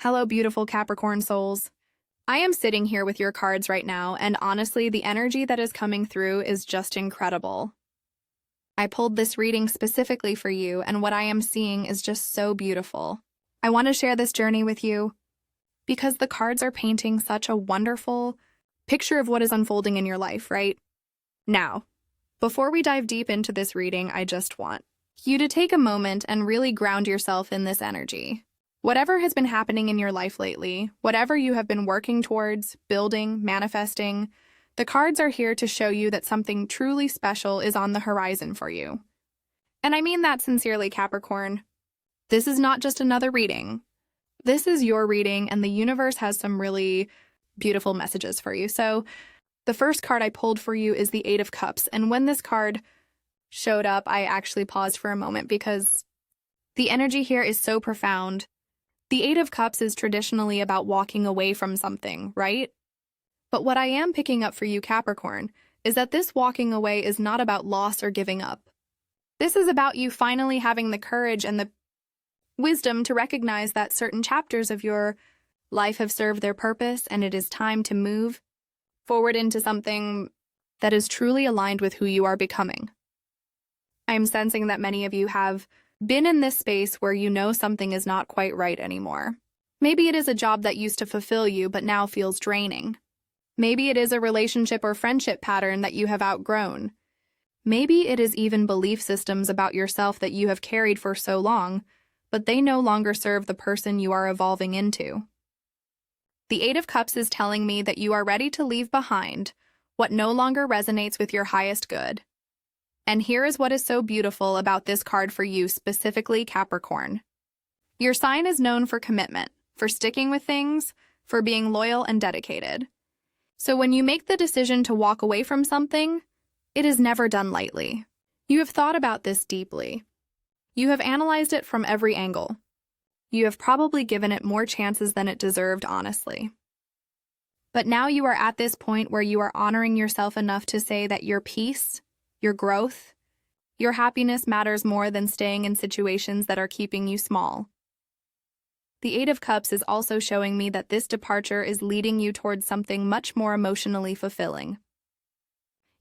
Hello, beautiful Capricorn souls. I am sitting here with your cards right now, and honestly, the energy that is coming through is just incredible. I pulled this reading specifically for you, and what I am seeing is just so beautiful. I want to share this journey with you because the cards are painting such a wonderful picture of what is unfolding in your life, right? Now, before we dive deep into this reading, I just want you to take a moment and really ground yourself in this energy. Whatever has been happening in your life lately, whatever you have been working towards, building, manifesting, the cards are here to show you that something truly special is on the horizon for you. And I mean that sincerely, Capricorn. This is not just another reading. This is your reading, and the universe has some really beautiful messages for you. So the first card I pulled for you is the Eight of Cups, and when this card showed up, I actually paused for a moment because the energy here is so profound. The Eight of Cups is traditionally about walking away from something, right? But what I am picking up for you, Capricorn, is that this walking away is not about loss or giving up. This is about you finally having the courage and the wisdom to recognize that certain chapters of your life have served their purpose, and it is time to move forward into something that is truly aligned with who you are becoming. I am sensing that many of you have been in this space where you know something is not quite right anymore. Maybe it is a job that used to fulfill you but now feels draining. Maybe it is a relationship or friendship pattern that you have outgrown. Maybe it is even belief systems about yourself that you have carried for so long, but they no longer serve the person you are evolving into. The Eight of Cups is telling me that you are ready to leave behind what no longer resonates with your highest good. And here is what is so beautiful about this card for you, specifically Capricorn. Your sign is known for commitment, for sticking with things, for being loyal and dedicated. So when you make the decision to walk away from something, it is never done lightly. You have thought about this deeply. You have analyzed it from every angle. You have probably given it more chances than it deserved, honestly. But now you are at this point where you are honoring yourself enough to say that your peace, your growth, your happiness matters more than staying in situations that are keeping you small. The Eight of Cups is also showing me that this departure is leading you towards something much more emotionally fulfilling.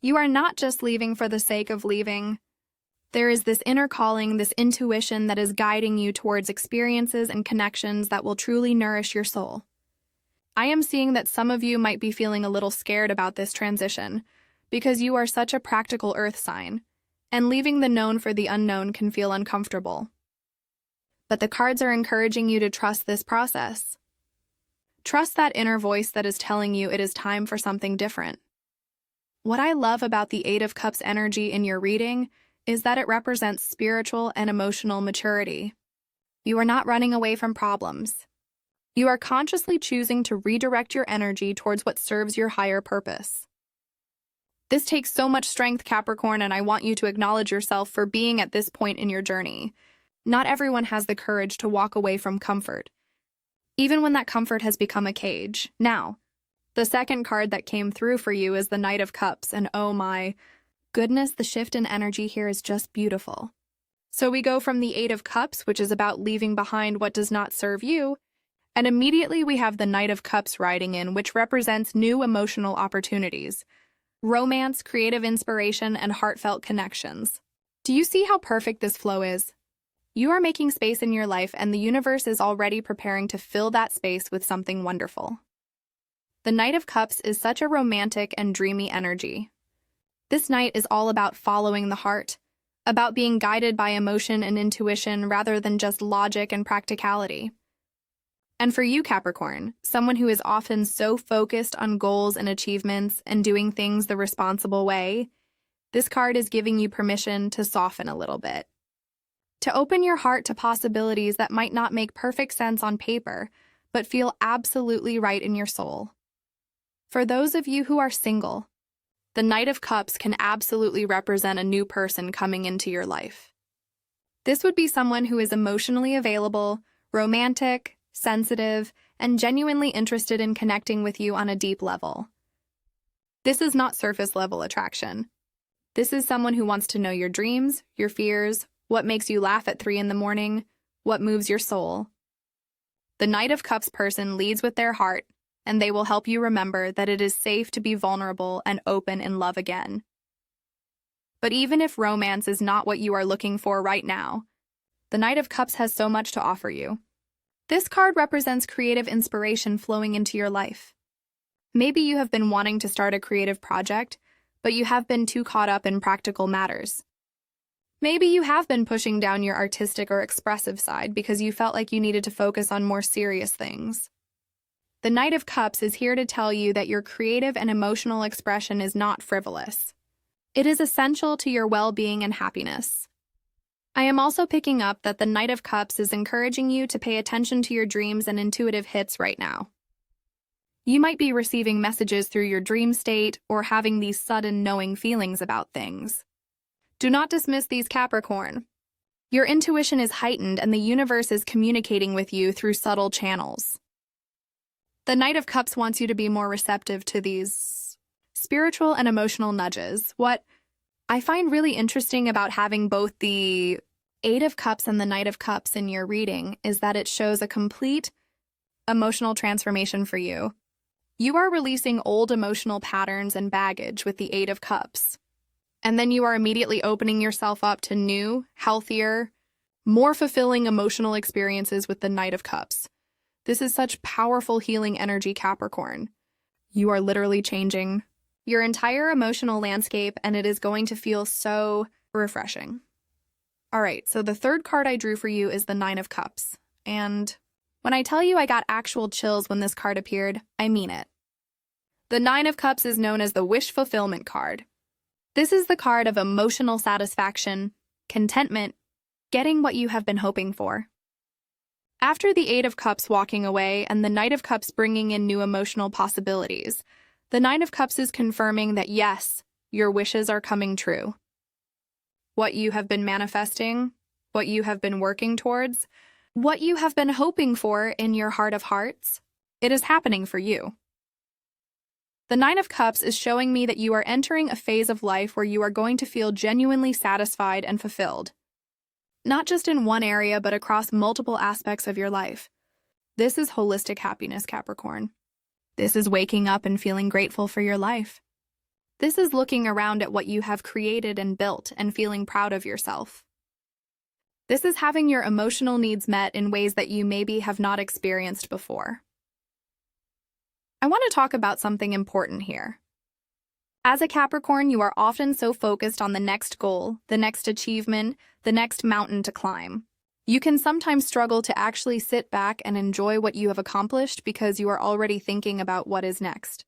You are not just leaving for the sake of leaving. There is this inner calling, this intuition that is guiding you towards experiences and connections that will truly nourish your soul. I am seeing that some of you might be feeling a little scared about this transition, because you are such a practical earth sign, and leaving the known for the unknown can feel uncomfortable. But the cards are encouraging you to trust this process. Trust that inner voice that is telling you it is time for something different. What I love about the Eight of Cups energy in your reading is that it represents spiritual and emotional maturity. You are not running away from problems. You are consciously choosing to redirect your energy towards what serves your higher purpose. This takes so much strength, Capricorn, and I want you to acknowledge yourself for being at this point in your journey. Not everyone has the courage to walk away from comfort, even when that comfort has become a cage. Now, the second card that came through for you is the Knight of Cups, and oh my goodness, the shift in energy here is just beautiful. So we go from the Eight of Cups, which is about leaving behind what does not serve you, and immediately we have the Knight of Cups riding in, which represents new emotional opportunities, romance, creative inspiration, and heartfelt connections. Do you see how perfect this flow is? You are making space in your life, and the universe is already preparing to fill that space with something wonderful. The Knight of Cups is such a romantic and dreamy energy. This knight is all about following the heart, about being guided by emotion and intuition rather than just logic and practicality. And for you, Capricorn, someone who is often so focused on goals and achievements and doing things the responsible way, this card is giving you permission to soften a little bit. To open your heart to possibilities that might not make perfect sense on paper, but feel absolutely right in your soul. For those of you who are single, the Knight of Cups can absolutely represent a new person coming into your life. This would be someone who is emotionally available, romantic, sensitive, and genuinely interested in connecting with you on a deep level. This is not surface-level attraction. This is someone who wants to know your dreams, your fears, what makes you laugh at 3 in the morning, what moves your soul. The Knight of Cups person leads with their heart, and they will help you remember that it is safe to be vulnerable and open in love again. But even if romance is not what you are looking for right now, the Knight of Cups has so much to offer you. This card represents creative inspiration flowing into your life. Maybe you have been wanting to start a creative project, but you have been too caught up in practical matters. Maybe you have been pushing down your artistic or expressive side because you felt like you needed to focus on more serious things. The Knight of Cups is here to tell you that your creative and emotional expression is not frivolous. It is essential to your well-being and happiness. I am also picking up that the Knight of Cups is encouraging you to pay attention to your dreams and intuitive hits right now. You might be receiving messages through your dream state or having these sudden knowing feelings about things. Do not dismiss these, Capricorn. Your intuition is heightened and the universe is communicating with you through subtle channels. The Knight of Cups wants you to be more receptive to these spiritual and emotional nudges. What I find really interesting about having both the Eight of Cups and the Knight of Cups in your reading is that it shows a complete emotional transformation for you. You are releasing old emotional patterns and baggage with the Eight of Cups. And then you are immediately opening yourself up to new, healthier, more fulfilling emotional experiences with the Knight of Cups. This is such powerful healing energy, Capricorn. You are literally changing your entire emotional landscape, and it is going to feel so refreshing. All right, so the third card I drew for you is the Nine of Cups. And when I tell you I got actual chills when this card appeared, I mean it. The Nine of Cups is known as the wish fulfillment card. This is the card of emotional satisfaction, contentment, getting what you have been hoping for. After the Eight of Cups walking away and the Knight of Cups bringing in new emotional possibilities, the Nine of Cups is confirming that yes, your wishes are coming true. What you have been manifesting, what you have been working towards, what you have been hoping for in your heart of hearts, it is happening for you. The Nine of Cups is showing me that you are entering a phase of life where you are going to feel genuinely satisfied and fulfilled. Not just in one area, but across multiple aspects of your life. This is holistic happiness, Capricorn. This is waking up and feeling grateful for your life. This is looking around at what you have created and built and feeling proud of yourself. This is having your emotional needs met in ways that you maybe have not experienced before. I want to talk about something important here. As a Capricorn, you are often so focused on the next goal, the next achievement, the next mountain to climb. You can sometimes struggle to actually sit back and enjoy what you have accomplished because you are already thinking about what is next.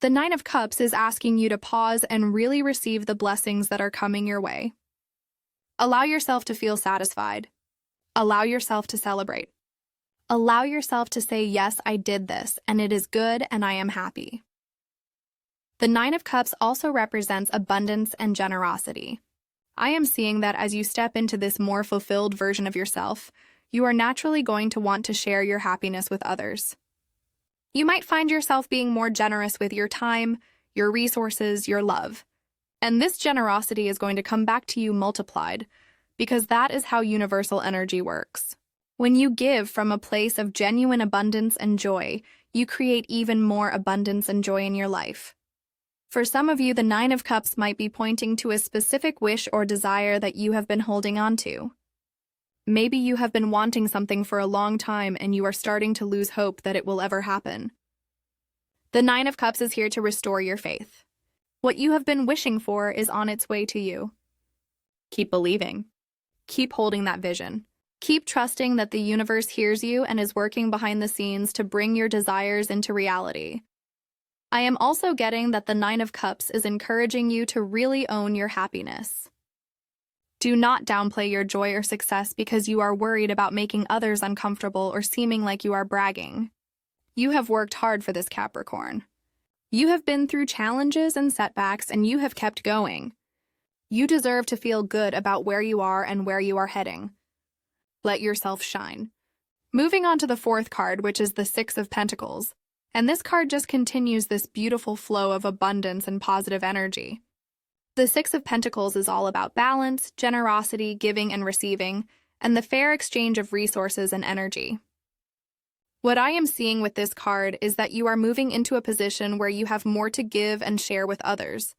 The Nine of Cups is asking you to pause and really receive the blessings that are coming your way. Allow yourself to feel satisfied. Allow yourself to celebrate. Allow yourself to say, yes, I did this, and it is good, and I am happy. The Nine of Cups also represents abundance and generosity. I am seeing that as you step into this more fulfilled version of yourself, you are naturally going to want to share your happiness with others. You might find yourself being more generous with your time, your resources, your love. And this generosity is going to come back to you multiplied, because that is how universal energy works. When you give from a place of genuine abundance and joy, you create even more abundance and joy in your life. For some of you, the Nine of Cups might be pointing to a specific wish or desire that you have been holding on to. Maybe you have been wanting something for a long time and you are starting to lose hope that it will ever happen. The Nine of Cups is here to restore your faith. What you have been wishing for is on its way to you. Keep believing. Keep holding that vision. Keep trusting that the universe hears you and is working behind the scenes to bring your desires into reality. I am also getting that the Nine of Cups is encouraging you to really own your happiness. Do not downplay your joy or success because you are worried about making others uncomfortable or seeming like you are bragging. You have worked hard for this, Capricorn. You have been through challenges and setbacks, and you have kept going. You deserve to feel good about where you are and where you are heading. Let yourself shine. Moving on to the fourth card, which is the Six of Pentacles. And this card just continues this beautiful flow of abundance and positive energy. The Six of Pentacles is all about balance, generosity, giving and receiving, and the fair exchange of resources and energy. What I am seeing with this card is that you are moving into a position where you have more to give and share with others,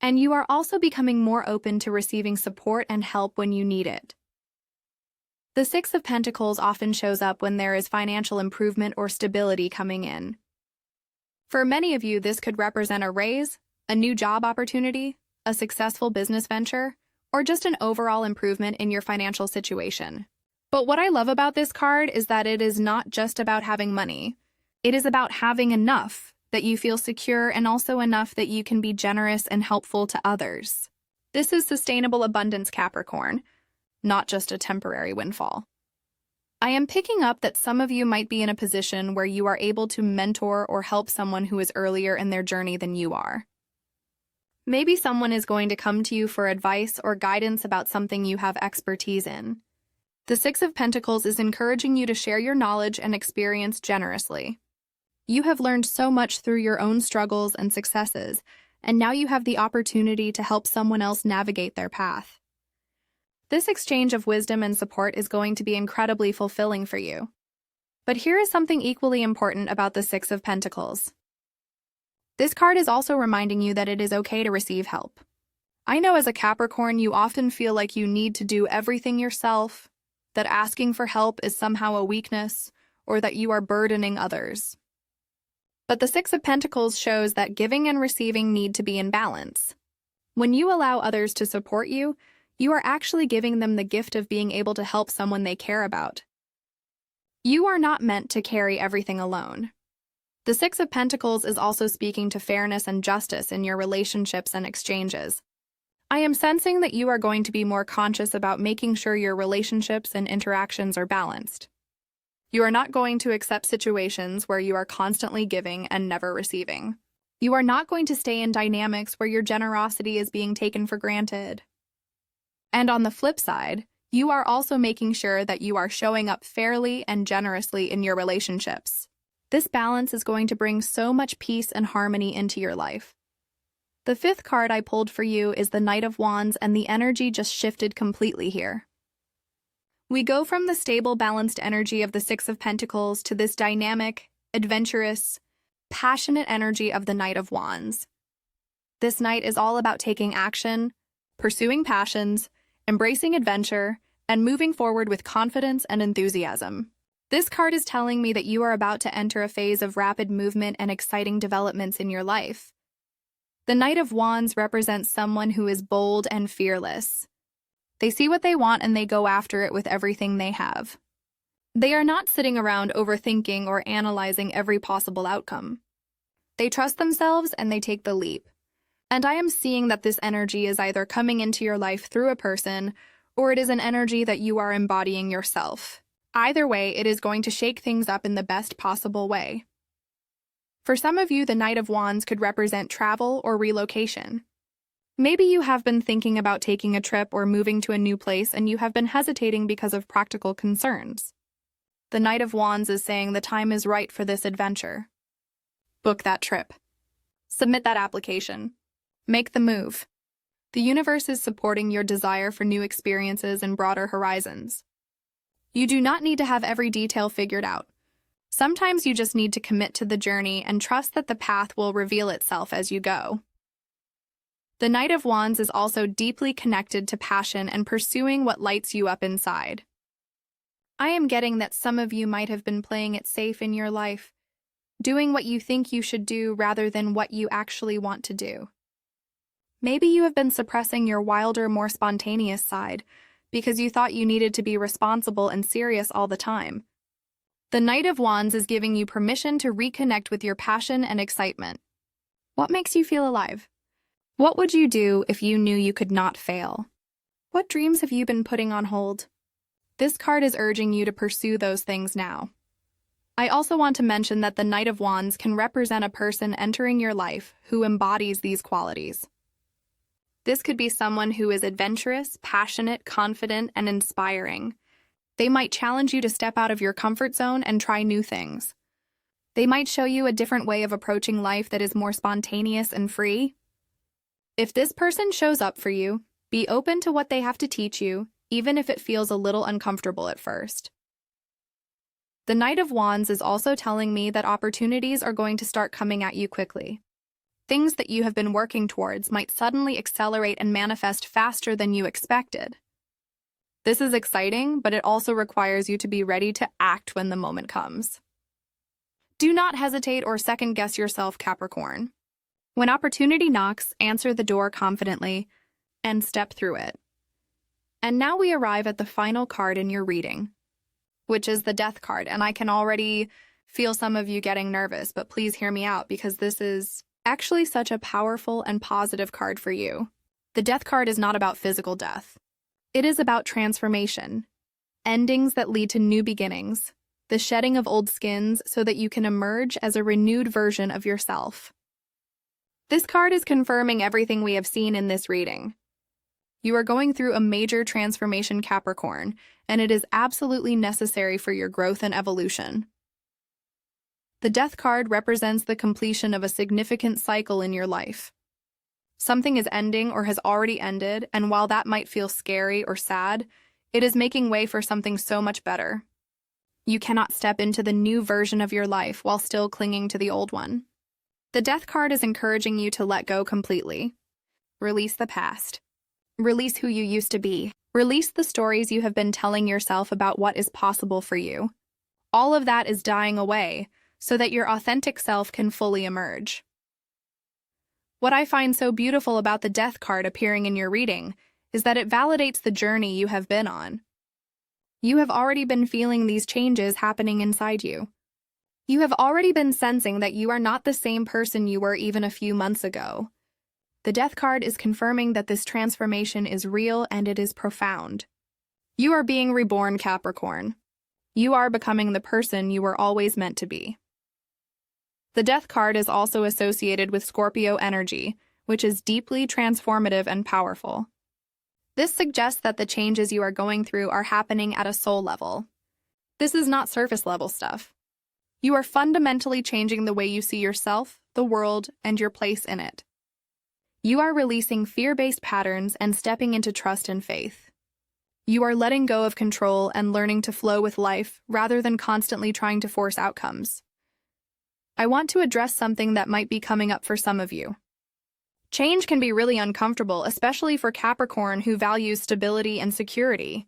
and you are also becoming more open to receiving support and help when you need it. The Six of Pentacles often shows up when there is financial improvement or stability coming in. For many of you, this could represent a raise, a new job opportunity, a successful business venture, or just an overall improvement in your financial situation. But what I love about this card is that it is not just about having money. It is about having enough that you feel secure and also enough that you can be generous and helpful to others. This is sustainable abundance, Capricorn, not just a temporary windfall. I am picking up that some of you might be in a position where you are able to mentor or help someone who is earlier in their journey than you are. Maybe someone is going to come to you for advice or guidance about something you have expertise in. The Six of Pentacles is encouraging you to share your knowledge and experience generously. You have learned so much through your own struggles and successes, and now you have the opportunity to help someone else navigate their path. This exchange of wisdom and support is going to be incredibly fulfilling for you. But here is something equally important about the Six of Pentacles. This card is also reminding you that it is okay to receive help. I know as a Capricorn, you often feel like you need to do everything yourself, that asking for help is somehow a weakness, or that you are burdening others. But the Six of Pentacles shows that giving and receiving need to be in balance. When you allow others to support you, you are actually giving them the gift of being able to help someone they care about. You are not meant to carry everything alone. The Six of Pentacles is also speaking to fairness and justice in your relationships and exchanges. I am sensing that you are going to be more conscious about making sure your relationships and interactions are balanced. You are not going to accept situations where you are constantly giving and never receiving. You are not going to stay in dynamics where your generosity is being taken for granted. And on the flip side, you are also making sure that you are showing up fairly and generously in your relationships. This balance is going to bring so much peace and harmony into your life. The fifth card I pulled for you is the Knight of Wands, and the energy just shifted completely here. We go from the stable, balanced energy of the Six of Pentacles to this dynamic, adventurous, passionate energy of the Knight of Wands. This knight is all about taking action, pursuing passions, embracing adventure, and moving forward with confidence and enthusiasm. This card is telling me that you are about to enter a phase of rapid movement and exciting developments in your life. The Knight of Wands represents someone who is bold and fearless. They see what they want and they go after it with everything they have. They are not sitting around overthinking or analyzing every possible outcome. They trust themselves and they take the leap. And I am seeing that this energy is either coming into your life through a person, or it is an energy that you are embodying yourself. Either way, it is going to shake things up in the best possible way. For some of you, the Knight of Wands could represent travel or relocation. Maybe you have been thinking about taking a trip or moving to a new place and you have been hesitating because of practical concerns. The Knight of Wands is saying the time is right for this adventure. Book that trip. Submit that application. Make the move. The universe is supporting your desire for new experiences and broader horizons. You do not need to have every detail figured out. Sometimes you just need to commit to the journey and trust that the path will reveal itself as you go. The Knight of Wands is also deeply connected to passion and pursuing what lights you up inside. I am getting that some of you might have been playing it safe in your life, doing what you think you should do rather than what you actually want to do. Maybe you have been suppressing your wilder, more spontaneous side because you thought you needed to be responsible and serious all the time. The Knight of Wands is giving you permission to reconnect with your passion and excitement. What makes you feel alive? What would you do if you knew you could not fail? What dreams have you been putting on hold? This card is urging you to pursue those things now. I also want to mention that the Knight of Wands can represent a person entering your life who embodies these qualities. This could be someone who is adventurous, passionate, confident, and inspiring. They might challenge you to step out of your comfort zone and try new things. They might show you a different way of approaching life that is more spontaneous and free. If this person shows up for you, be open to what they have to teach you, even if it feels a little uncomfortable at first. The Knight of Wands is also telling me that opportunities are going to start coming at you quickly. Things that you have been working towards might suddenly accelerate and manifest faster than you expected. This is exciting, but it also requires you to be ready to act when the moment comes. Do not hesitate or second-guess yourself, Capricorn. When opportunity knocks, answer the door confidently and step through it. And now we arrive at the final card in your reading, which is the Death card, and I can already feel some of you getting nervous, but please hear me out because this is actually such a powerful and positive card for you. The Death card is not about physical death. It is about transformation, endings that lead to new beginnings, the shedding of old skins so that you can emerge as a renewed version of yourself. This card is confirming everything we have seen in this reading. You are going through a major transformation, Capricorn, and it is absolutely necessary for your growth and evolution. The Death card represents the completion of a significant cycle in your life. Something is ending or has already ended, and while that might feel scary or sad, it is making way for something so much better. You cannot step into the new version of your life while still clinging to the old one. The Death card is encouraging you to let go completely. Release the past. Release who you used to be. Release the stories you have been telling yourself about what is possible for you. All of that is dying away so that your authentic self can fully emerge. What I find so beautiful about the Death card appearing in your reading is that it validates the journey you have been on. You have already been feeling these changes happening inside you. You have already been sensing that you are not the same person you were even a few months ago. The Death card is confirming that this transformation is real and it is profound. You are being reborn, Capricorn. You are becoming the person you were always meant to be. The Death card is also associated with Scorpio energy, which is deeply transformative and powerful. This suggests that the changes you are going through are happening at a soul level. This is not surface level stuff. You are fundamentally changing the way you see yourself, the world, and your place in it. You are releasing fear-based patterns and stepping into trust and faith. You are letting go of control and learning to flow with life rather than constantly trying to force outcomes. I want to address something that might be coming up for some of you. Change can be really uncomfortable, especially for Capricorn who values stability and security.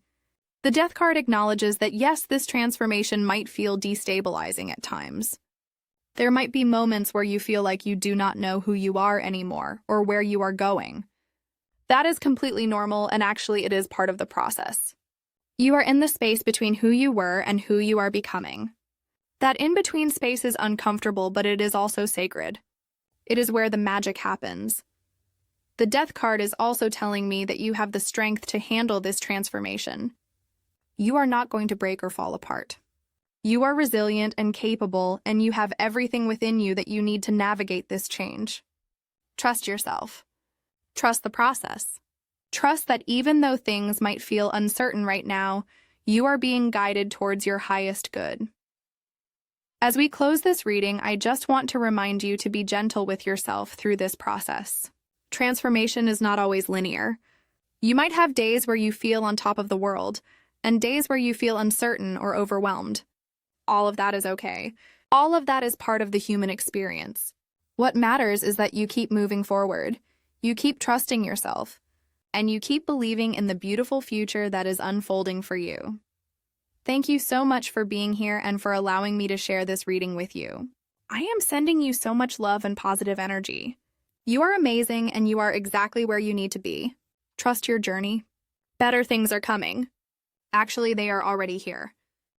The Death card acknowledges that yes, this transformation might feel destabilizing at times. There might be moments where you feel like you do not know who you are anymore or where you are going. That is completely normal, and actually it is part of the process. You are in the space between who you were and who you are becoming. That in-between space is uncomfortable, but it is also sacred. It is where the magic happens. The Death card is also telling me that you have the strength to handle this transformation. You are not going to break or fall apart. You are resilient and capable, and you have everything within you that you need to navigate this change. Trust yourself. Trust the process. Trust that even though things might feel uncertain right now, you are being guided towards your highest good. As we close this reading, I just want to remind you to be gentle with yourself through this process. Transformation is not always linear. You might have days where you feel on top of the world, and days where you feel uncertain or overwhelmed. All of that is okay. All of that is part of the human experience. What matters is that you keep moving forward, you keep trusting yourself, and you keep believing in the beautiful future that is unfolding for you. Thank you so much for being here and for allowing me to share this reading with you. I am sending you so much love and positive energy. You are amazing and you are exactly where you need to be. Trust your journey. Better things are coming. Actually, they are already here.